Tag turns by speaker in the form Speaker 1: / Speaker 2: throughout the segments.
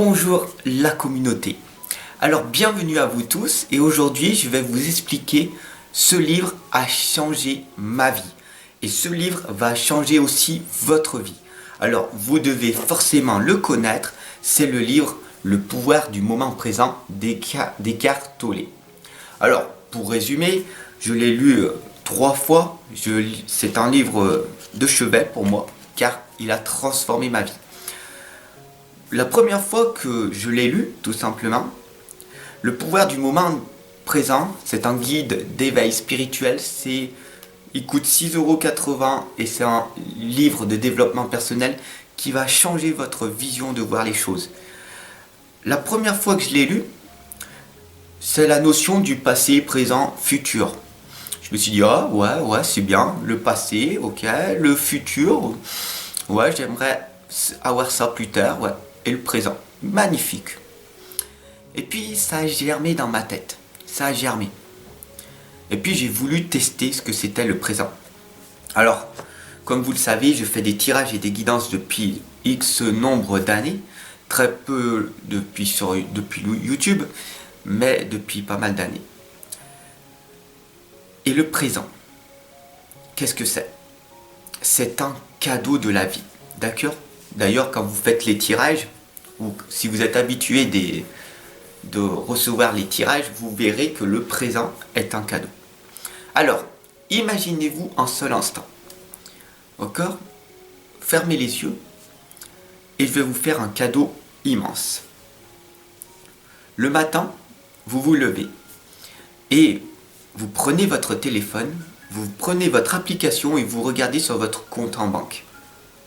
Speaker 1: Bonjour la communauté. Alors bienvenue à vous tous et aujourd'hui je vais vous expliquer ce livre a changé ma vie. Et ce livre va changer aussi votre vie. Alors vous devez forcément le connaître, c'est le livre Le pouvoir du moment présent d'Eckhart Tolle. Alors pour résumer, je l'ai lu 3 fois, c'est un livre de chevet pour moi car il a transformé ma vie. La première fois que je l'ai lu, tout simplement, Le pouvoir du moment présent, c'est un guide d'éveil spirituel. Il coûte 6,80 € et c'est un livre de développement personnel qui va changer votre vision de voir les choses. La première fois que je l'ai lu, c'est la notion du passé, présent, futur. Je me suis dit, ah ouais, c'est bien, le passé, ok, le futur, ouais, j'aimerais avoir ça plus tard, ouais. Et le présent. Magnifique. Et puis ça a germé dans ma tête. Ça a germé. Et puis j'ai voulu tester ce que c'était le présent. Alors, comme vous le savez, je fais des tirages et des guidances depuis X nombre d'années. Très peu depuis YouTube, mais depuis pas mal d'années. Et le présent, qu'est-ce que c'est? C'est un cadeau de la vie. D'accord? D'ailleurs, quand vous faites les tirages, ou si vous êtes habitué de recevoir les tirages, vous verrez que le présent est un cadeau. Alors, imaginez-vous un seul instant. D'accord? Fermez les yeux et je vais vous faire un cadeau immense. Le matin, vous vous levez et vous prenez votre téléphone, vous prenez votre application et vous regardez sur votre compte en banque.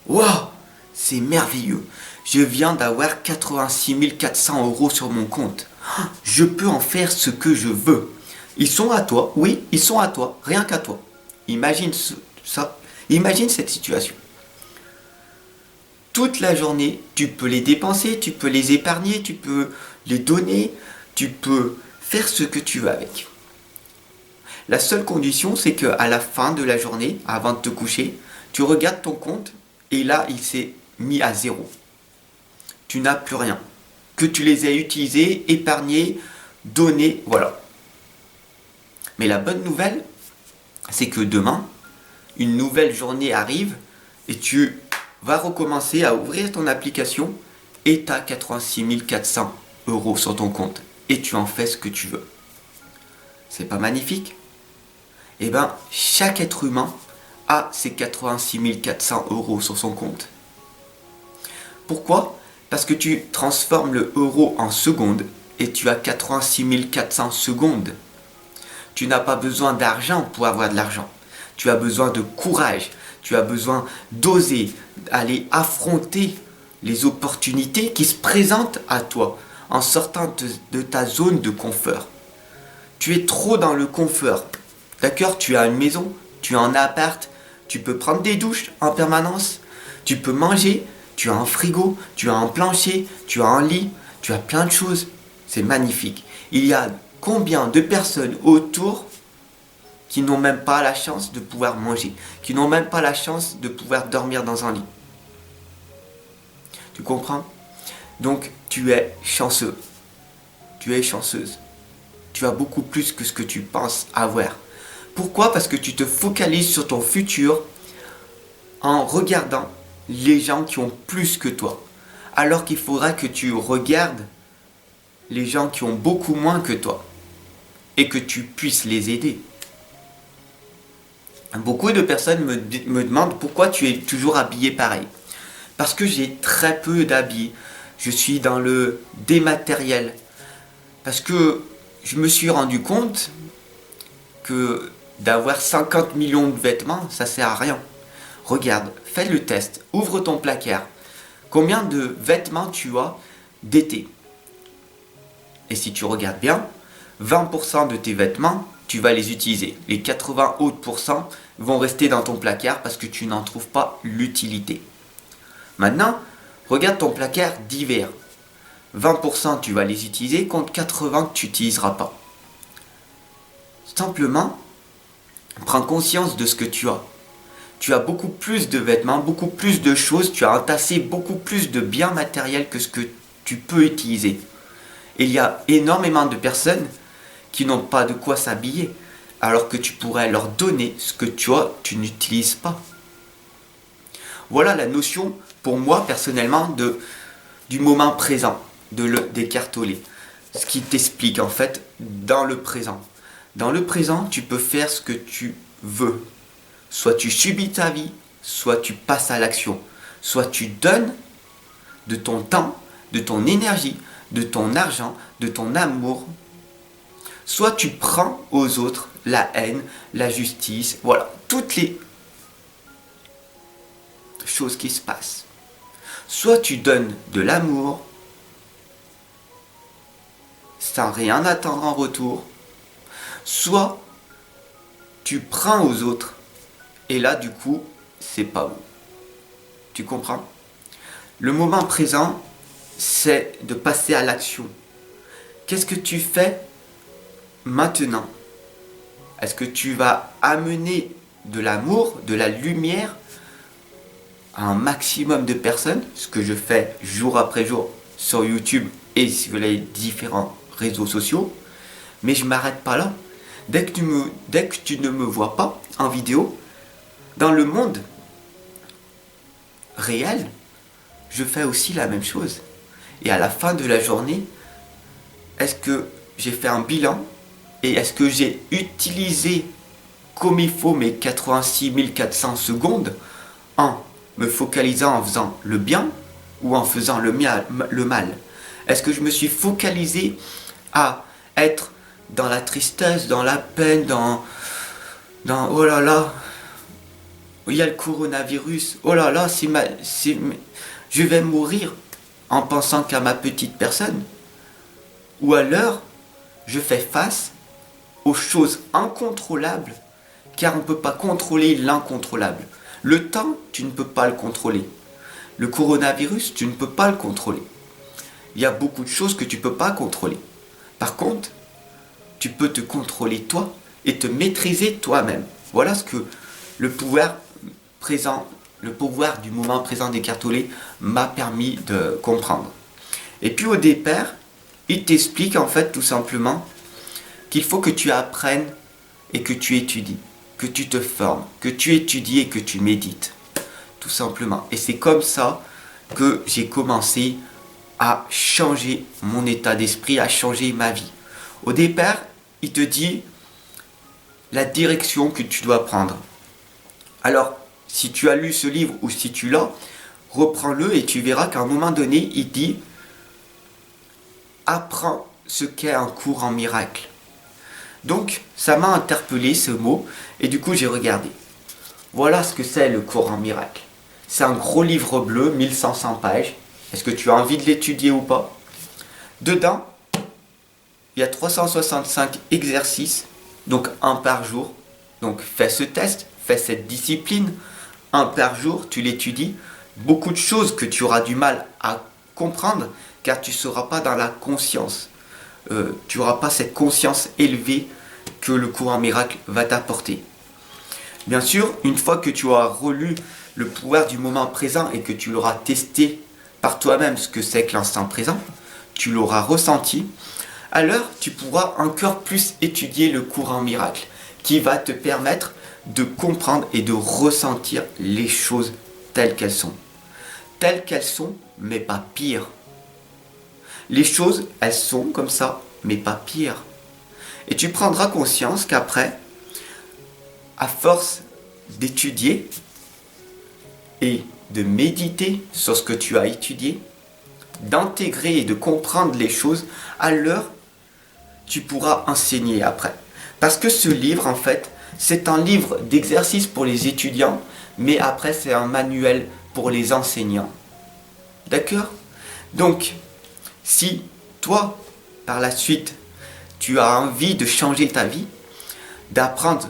Speaker 1: Waouh! C'est merveilleux. Je viens d'avoir 86 400 € sur mon compte. Je peux en faire ce que je veux. Ils sont à toi, oui, ils sont à toi, rien qu'à toi. Imagine ça, imagine cette situation. Toute la journée, tu peux les dépenser, tu peux les épargner, tu peux les donner, tu peux faire ce que tu veux avec. La seule condition, c'est qu'à la fin de la journée, avant de te coucher, tu regardes ton compte et là, il s'est mis à zéro. Tu n'as plus rien. Que tu les aies utilisés, épargnés, donnés, voilà. Mais la bonne nouvelle, c'est que demain, une nouvelle journée arrive et tu vas recommencer à ouvrir ton application et tu as 86 400 € sur ton compte et tu en fais ce que tu veux. C'est pas magnifique? Eh bien, chaque être humain a ses 86 400 € sur son compte. Pourquoi? Parce que tu transformes le euro en secondes et tu as 86 400 secondes. Tu n'as pas besoin d'argent pour avoir de l'argent. Tu as besoin de courage. Tu as besoin d'oser aller affronter les opportunités qui se présentent à toi en sortant de ta zone de confort. Tu es trop dans le confort. D'accord? Tu as une maison, tu as un appart, tu peux prendre des douches en permanence, tu peux manger, tu as un frigo, tu as un plancher, tu as un lit, tu as plein de choses. C'est magnifique. Il y a combien de personnes autour qui n'ont même pas la chance de pouvoir manger, qui n'ont même pas la chance de pouvoir dormir dans un lit. Tu comprends? Donc tu es chanceux. Tu es chanceuse. Tu as beaucoup plus que ce que tu penses avoir. Pourquoi? Parce que tu te focalises sur ton futur en regardant les gens qui ont plus que toi. Alors qu'il faudra que tu regardes les gens qui ont beaucoup moins que toi et que tu puisses les aider. Beaucoup de personnes me demandent pourquoi tu es toujours habillé pareil. Parce que j'ai très peu d'habits. Je suis dans le dématériel. Parce que je me suis rendu compte que d'avoir 50 millions de vêtements, ça sert à rien. Regarde, fais le test, ouvre ton placard. Combien de vêtements tu as d'été? Et si tu regardes bien, 20% de tes vêtements, tu vas les utiliser. Les 80 autres pourcents vont rester dans ton placard parce que tu n'en trouves pas l'utilité. Maintenant, regarde ton placard d'hiver. 20% tu vas les utiliser contre 80% que tu n'utiliseras pas. Simplement, prends conscience de ce que tu as. Tu as beaucoup plus de vêtements, beaucoup plus de choses, tu as entassé beaucoup plus de biens matériels que ce que tu peux utiliser. Et il y a énormément de personnes qui n'ont pas de quoi s'habiller, alors que tu pourrais leur donner ce que tu n'utilises pas. Voilà la notion, pour moi personnellement, du moment présent, d'écartoler. Ce qui t'explique en fait dans le présent. Dans le présent, tu peux faire ce que tu veux. Soit tu subis ta vie, soit tu passes à l'action. Soit tu donnes de ton temps, de ton énergie, de ton argent, de ton amour. Soit tu prends aux autres la haine, la justice, voilà, toutes les choses qui se passent. Soit tu donnes de l'amour sans rien attendre en retour, soit tu prends aux autres et là du coup c'est pas bon. Tu comprends? Le moment présent, c'est de passer à l'action. Qu'est-ce que tu fais maintenant? Est-ce que tu vas amener de l'amour, de la lumière à un maximum de personnes, ce que je fais jour après jour sur YouTube et sur les différents réseaux sociaux, mais je ne m'arrête pas là. Dès que tu ne me vois pas en vidéo, dans le monde réel, je fais aussi la même chose. Et à la fin de la journée, est-ce que j'ai fait un bilan et est-ce que j'ai utilisé comme il faut mes 86 400 secondes en me focalisant en faisant le bien ou en faisant le mal? Est-ce que je me suis focalisé à être dans la tristesse, dans la peine, dans oh là là, il y a le coronavirus, oh là là, je vais mourir en pensant qu'à ma petite personne? Ou alors, je fais face aux choses incontrôlables, car on ne peut pas contrôler l'incontrôlable. Le temps, tu ne peux pas le contrôler. Le coronavirus, tu ne peux pas le contrôler. Il y a beaucoup de choses que tu ne peux pas contrôler. Par contre, tu peux te contrôler toi et te maîtriser toi-même. Voilà ce que le pouvoir présent, le pouvoir du moment présent d'Eckhart Tolle m'a permis de comprendre. Et puis au départ, il t'explique en fait tout simplement qu'il faut que tu apprennes et que tu étudies, que tu te formes, que tu étudies et que tu médites. Tout simplement. Et c'est comme ça que j'ai commencé à changer mon état d'esprit, à changer ma vie. Au départ, il te dit la direction que tu dois prendre. Alors, si tu as lu ce livre ou si tu l'as, reprends-le et tu verras qu'à un moment donné, il dit apprends ce qu'est un cours en miracle. Donc, ça m'a interpellé ce mot et du coup, j'ai regardé. Voilà ce que c'est le cours en miracle. C'est un gros livre bleu, 1500 pages. Est-ce que tu as envie de l'étudier ou pas? Dedans, il y a 365 exercices, donc un par jour. Donc fais ce test, fais cette discipline. Un par jour, tu l'étudies. Beaucoup de choses que tu auras du mal à comprendre car tu ne seras pas dans la conscience. Tu n'auras pas cette conscience élevée que le cours en miracle va t'apporter. Bien sûr, une fois que tu auras relu le pouvoir du moment présent et que tu l'auras testé par toi-même ce que c'est que l'instant présent, tu l'auras ressenti, alors tu pourras encore plus étudier le cours en miracle qui va te permettre de comprendre et de ressentir les choses telles qu'elles sont. Telles qu'elles sont, mais pas pire. Les choses, elles sont comme ça, mais pas pire. Et tu prendras conscience qu'après, à force d'étudier et de méditer sur ce que tu as étudié, d'intégrer et de comprendre les choses, alors tu pourras enseigner après. Parce que ce livre, en fait, c'est un livre d'exercice pour les étudiants, mais après c'est un manuel pour les enseignants. D'accord? Donc, si toi, par la suite, tu as envie de changer ta vie, d'apprendre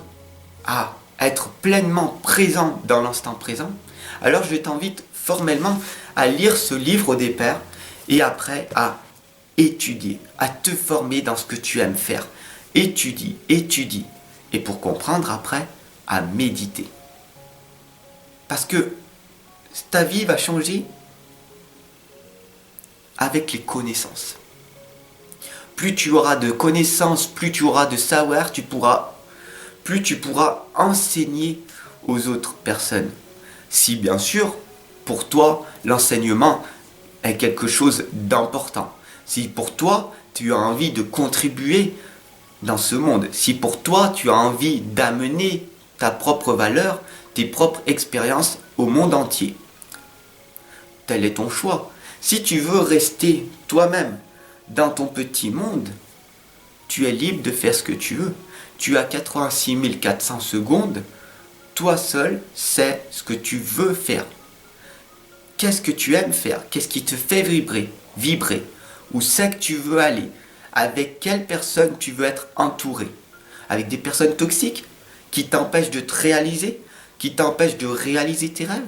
Speaker 1: à être pleinement présent dans l'instant présent, alors je t'invite formellement à lire ce livre au départ et après à étudier, à te former dans ce que tu aimes faire. Étudie, étudie. Et pour comprendre après, à méditer. Parce que ta vie va changer avec les connaissances. Plus tu auras de connaissances, plus tu auras de savoir, plus tu pourras enseigner aux autres personnes. Si bien sûr, pour toi, l'enseignement est quelque chose d'important. Si pour toi, tu as envie de contribuer dans ce monde, si pour toi, tu as envie d'amener ta propre valeur, tes propres expériences au monde entier, tel est ton choix. Si tu veux rester toi-même dans ton petit monde, tu es libre de faire ce que tu veux. Tu as 86 400 secondes, toi seul sais ce que tu veux faire. Qu'est-ce que tu aimes faire? Qu'est-ce qui te fait vibrer? Où c'est que tu veux aller? Avec quelle personne tu veux être entouré? Avec des personnes toxiques qui t'empêchent de te réaliser, qui t'empêchent de réaliser tes rêves?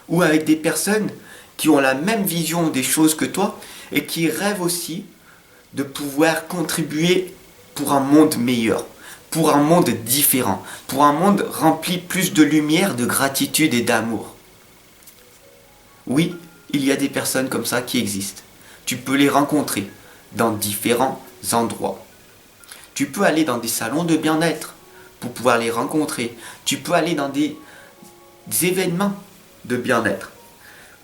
Speaker 1: Ou avec des personnes qui ont la même vision des choses que toi et qui rêvent aussi de pouvoir contribuer pour un monde meilleur, pour un monde différent, pour un monde rempli plus de lumière, de gratitude et d'amour. Oui, il y a des personnes comme ça qui existent. Tu peux les rencontrer dans différents endroits. Tu peux aller dans des salons de bien-être pour pouvoir les rencontrer. Tu peux aller dans des événements de bien-être.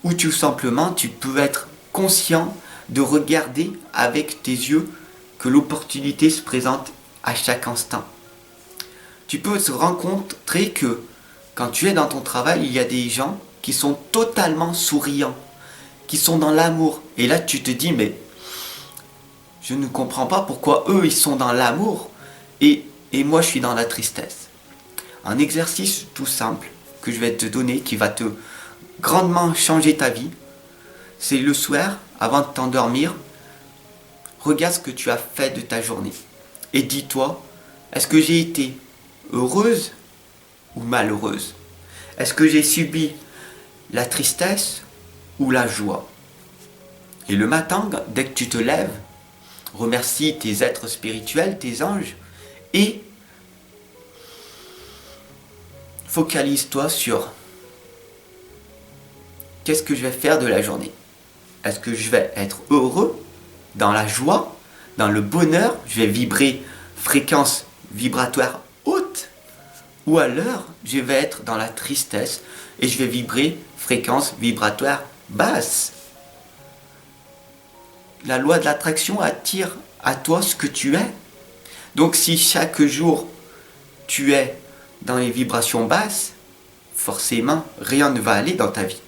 Speaker 1: Ou tout simplement, tu peux être conscient de regarder avec tes yeux que l'opportunité se présente à chaque instant. Tu peux se rencontrer que quand tu es dans ton travail, il y a des gens qui sont totalement souriants, qui sont dans l'amour. Et là, tu te dis, mais je ne comprends pas pourquoi eux, ils sont dans l'amour et moi, je suis dans la tristesse. Un exercice tout simple que je vais te donner qui va te grandement changer ta vie, c'est le soir, avant de t'endormir, regarde ce que tu as fait de ta journée et dis-toi, est-ce que j'ai été heureuse ou malheureuse? Est-ce que j'ai subi la tristesse ou la joie? Et le matin, dès que tu te lèves, remercie tes êtres spirituels, tes anges, et focalise-toi sur qu'est-ce que je vais faire de la journée. Est-ce que je vais être heureux, dans la joie, dans le bonheur, je vais vibrer fréquence vibratoire haute, ou alors je vais être dans la tristesse et je vais vibrer fréquence vibratoire basse. La loi de l'attraction attire à toi ce que tu es. Donc si chaque jour tu es dans les vibrations basses, forcément rien ne va aller dans ta vie.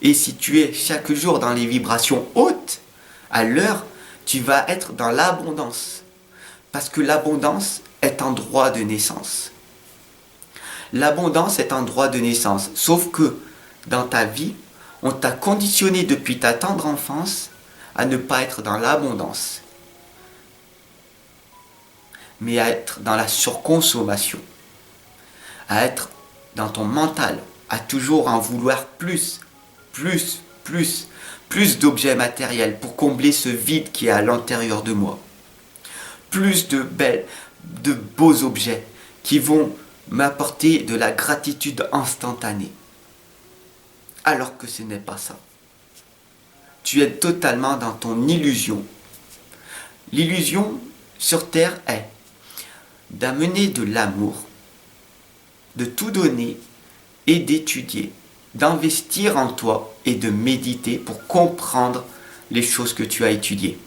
Speaker 1: Et si tu es chaque jour dans les vibrations hautes, alors tu vas être dans l'abondance. Parce que l'abondance est un droit de naissance. L'abondance est un droit de naissance. Sauf que dans ta vie, on t'a conditionné depuis ta tendre enfance à ne pas être dans l'abondance, mais à être dans la surconsommation, à être dans ton mental, à toujours en vouloir plus d'objets matériels pour combler ce vide qui est à l'intérieur de moi. Plus de beaux objets qui vont m'apporter de la gratitude instantanée. Alors que ce n'est pas ça. Tu es totalement dans ton illusion. L'illusion sur Terre est d'amener de l'amour, de tout donner et d'étudier, d'investir en toi et de méditer pour comprendre les choses que tu as étudiées.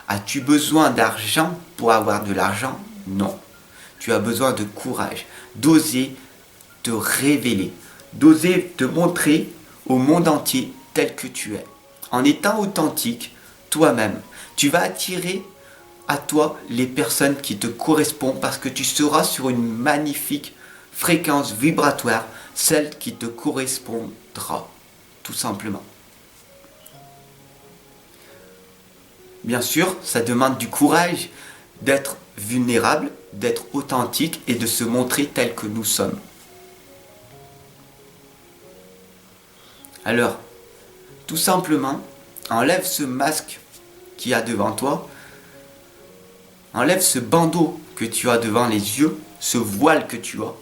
Speaker 1: As-tu besoin d'argent pour avoir de l'argent? Non. Tu as besoin de courage, d'oser te révéler, d'oser te montrer au monde entier tel que tu es. En étant authentique, toi-même, tu vas attirer à toi les personnes qui te correspondent parce que tu seras sur une magnifique fréquence vibratoire, celle qui te correspondra, tout simplement. Bien sûr, ça demande du courage d'être vulnérable, d'être authentique et de se montrer tel que nous sommes. Alors, tout simplement, enlève ce masque qu'il y a devant toi, enlève ce bandeau que tu as devant les yeux, ce voile que tu as,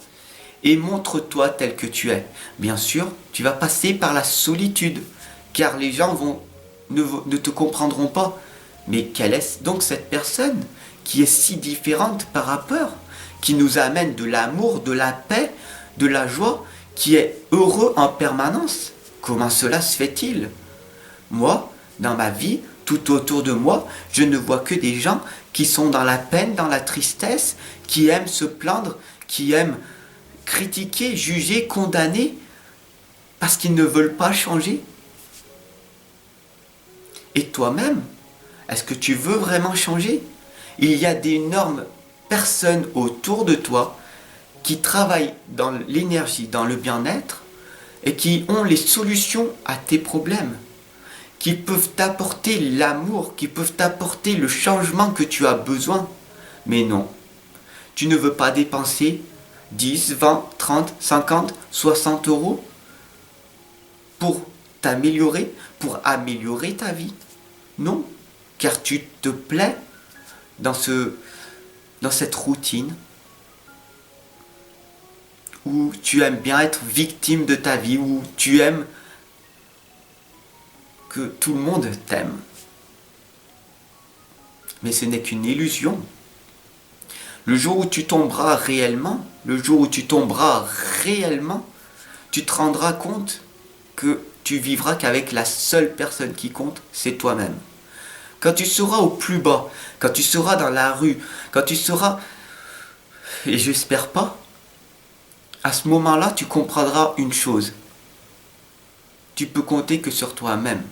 Speaker 1: et montre-toi tel que tu es. Bien sûr, tu vas passer par la solitude, car les gens vont ne te comprendront pas. Mais quelle est donc cette personne qui est si différente par rapport, qui nous amène de l'amour, de la paix, de la joie, qui est heureux en permanence? Comment cela se fait-il? Moi, dans ma vie, tout autour de moi, je ne vois que des gens qui sont dans la peine, dans la tristesse, qui aiment se plaindre, qui aiment critiquer, juger, condamner, parce qu'ils ne veulent pas changer. Et toi-même, est-ce que tu veux vraiment changer? Il y a d'énormes personnes autour de toi qui travaillent dans l'énergie, dans le bien-être, et qui ont les solutions à tes problèmes, qui peuvent t'apporter l'amour, qui peuvent t'apporter le changement que tu as besoin. Mais non, tu ne veux pas dépenser 10, 20, 30, 50, 60 euros pour t'améliorer, pour améliorer ta vie. Non, car tu te plais dans cette routine où tu aimes bien être victime de ta vie, où tu aimes que tout le monde t'aime. Mais ce n'est qu'une illusion. Le jour où tu tomberas réellement, tu te rendras compte que tu vivras qu'avec la seule personne qui compte, c'est toi-même. Quand tu seras au plus bas, quand tu seras dans la rue, quand tu seras, et j'espère pas, à ce moment-là, tu comprendras une chose. Tu peux compter que sur toi-même.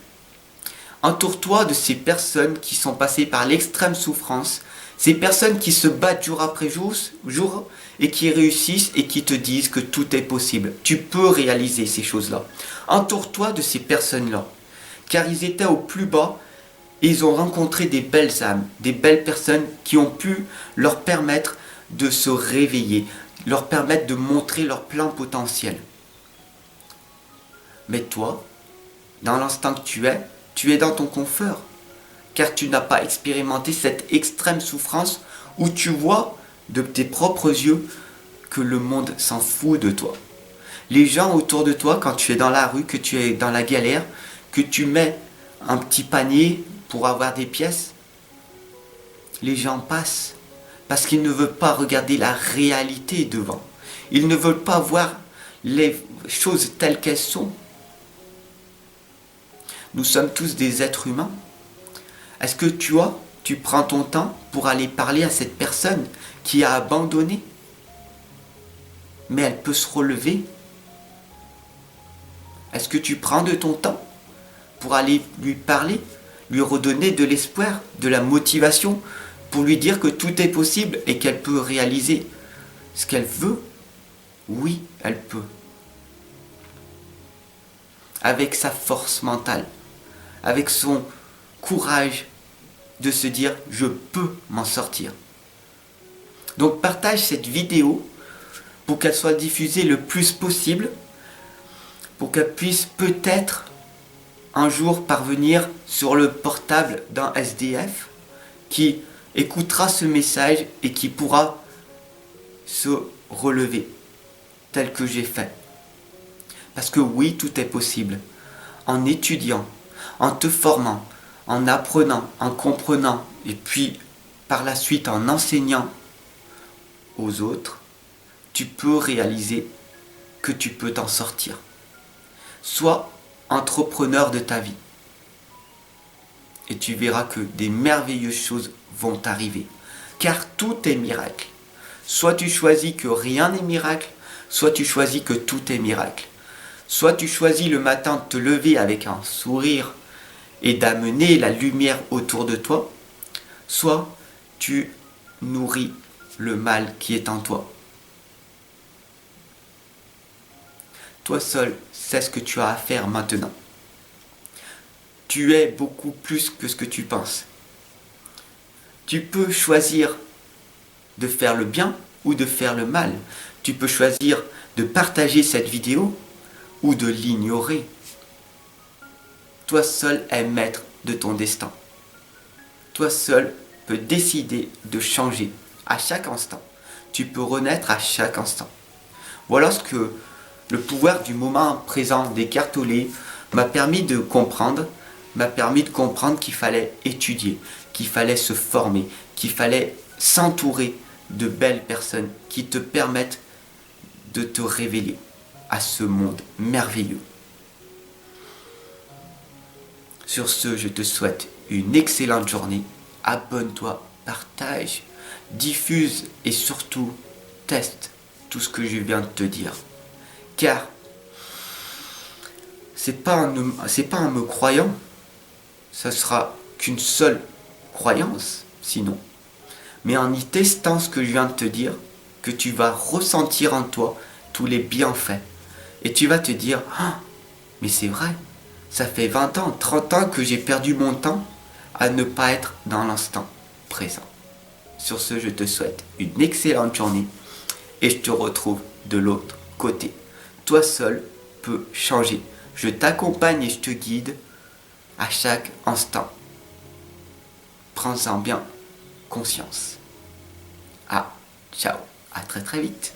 Speaker 1: Entoure-toi de ces personnes qui sont passées par l'extrême souffrance, ces personnes qui se battent jour après jour et qui réussissent et qui te disent que tout est possible. Tu peux réaliser ces choses-là. Entoure-toi de ces personnes-là, car ils étaient au plus bas et ils ont rencontré des belles âmes, des belles personnes qui ont pu leur permettre de se réveiller, leur permettre de montrer leur plein potentiel. Mais toi, dans l'instant que tu es dans ton confort, car tu n'as pas expérimenté cette extrême souffrance où tu vois de tes propres yeux que le monde s'en fout de toi. Les gens autour de toi, quand tu es dans la rue, que tu es dans la galère, que tu mets un petit panier pour avoir des pièces, les gens passent parce qu'ils ne veulent pas regarder la réalité devant. Ils ne veulent pas voir les choses telles qu'elles sont. Nous sommes tous des êtres humains. Est-ce que tu prends ton temps pour aller parler à cette personne qui a abandonné, mais elle peut se relever? Est-ce que tu prends de ton temps pour aller lui parler, lui redonner de l'espoir, de la motivation, pour lui dire que tout est possible et qu'elle peut réaliser ce qu'elle veut? Oui, elle peut. Avec sa force mentale, avec son courage de se dire je peux m'en sortir. Donc partage cette vidéo pour qu'elle soit diffusée le plus possible, pour qu'elle puisse peut-être un jour parvenir sur le portable d'un SDF qui écoutera ce message et qui pourra se relever tel que j'ai fait. Parce que oui, tout est possible. En étudiant, en te formant, en apprenant, en comprenant, et puis par la suite en enseignant aux autres, tu peux réaliser que tu peux t'en sortir. Sois entrepreneur de ta vie. Et tu verras que des merveilleuses choses vont t'arriver. Car tout est miracle. Soit tu choisis que rien n'est miracle, soit tu choisis que tout est miracle. Soit tu choisis le matin de te lever avec un sourire et d'amener la lumière autour de toi, soit tu nourris le mal qui est en toi. Toi seul sais ce que tu as à faire maintenant. Tu es beaucoup plus que ce que tu penses. Tu peux choisir de faire le bien ou de faire le mal. Tu peux choisir de partager cette vidéo ou de l'ignorer. Toi seul es maître de ton destin. Toi seul peux décider de changer à chaque instant. Tu peux renaître à chaque instant. Voilà ce que le pouvoir du moment présent d'Eckhart Tolle m'a permis de comprendre m'a permis de comprendre qu'il fallait étudier, qu'il fallait se former, qu'il fallait s'entourer de belles personnes qui te permettent de te révéler à ce monde merveilleux. Sur ce, je te souhaite une excellente journée. Abonne-toi, partage, diffuse et surtout teste tout ce que je viens de te dire. Car c'est pas en me croyant, ça sera qu'une seule croyance, sinon. Mais en y testant ce que je viens de te dire, que tu vas ressentir en toi tous les bienfaits. Et tu vas te dire, ah, mais c'est vrai, ça fait 20 ans, 30 ans que j'ai perdu mon temps à ne pas être dans l'instant présent. Sur ce, je te souhaite une excellente journée et je te retrouve de l'autre côté. Toi seul peux changer. Je t'accompagne et je te guide à chaque instant. Prends-en bien conscience. Ah, ciao, à très très vite.